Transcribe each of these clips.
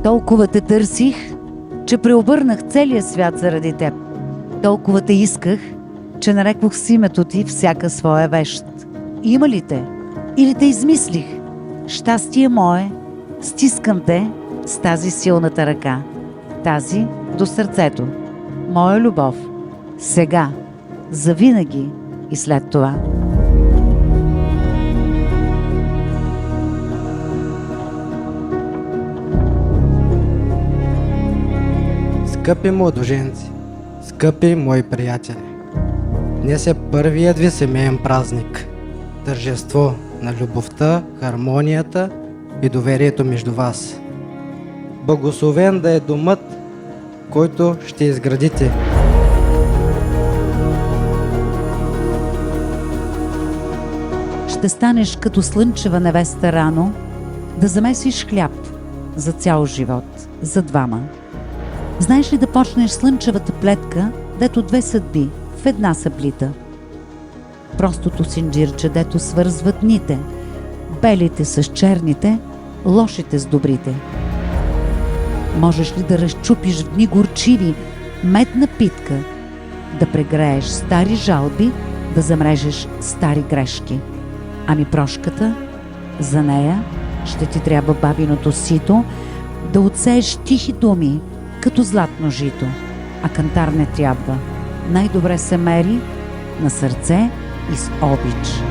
Толкова те търсих, че преобърнах целия свят заради теб. Толкова те исках, че нарекох с името ти всяка своя вещ. Има ли те? Или те измислих? Щастие мое, стискам те с тази силната ръка. Тази до сърцето. Моя любов. Сега. Завинаги и след това. Скъпи младоженци, скъпи мои приятели, днес е първият ви семейен празник. Тържество на любовта, хармонията и доверието между вас. Благословен да е домът, който ще изградите. Ще станеш като слънчева невеста рано, да замесиш хляб за цял живот, за двама. Знаеш ли да почнеш слънчевата плетка, дето две съдби в една съплита? Простото синджирче, дето свързва дните, белите с черните, лошите с добрите. Можеш ли да разчупиш в дни горчиви медна питка, да прегрееш стари жалби, да замрежеш стари грешки? Ами прошката, за нея ще ти трябва бабиното сито, да отсееш тихи думи, като златно жито, а кантар не трябва. Най-добре се мери на сърце и с обич.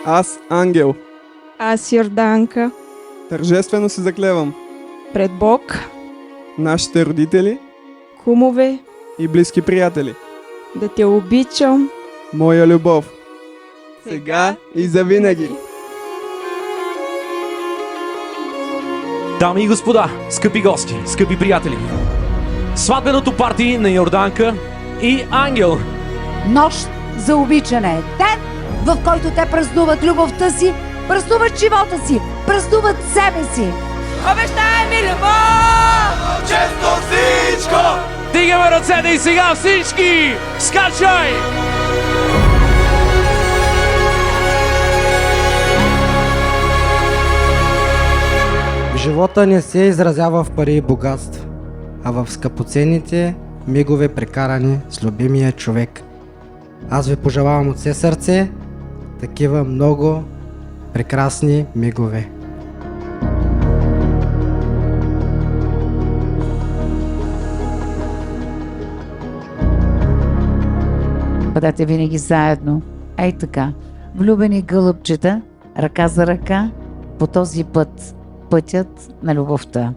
Аз, Ангел, Аз, Йорданка, тържествено се заклевам пред Бог, нашите родители кумове, и близки приятели, да те обичам моя любов, сега и завинаги. Дами и господа, скъпи гости, скъпи приятели, сватбеното парти на Йорданка и Ангел. Нощ за обичане. Ден, в който те празнуват любовта си, празнуват живота си, празнуват себе си. обещай ми любов! Често всичко! Дигаме ръцете и сега всички! Скачай! Живота не се изразява в пари и богатство, а в скъпоценните мигове, прекарани с любимия човек. Аз ви пожелавам от все сърце такива много прекрасни мигове. Бъдете винаги заедно. Ей така, влюбени гълъбчета, ръка за ръка, по този път, пътят на любовта.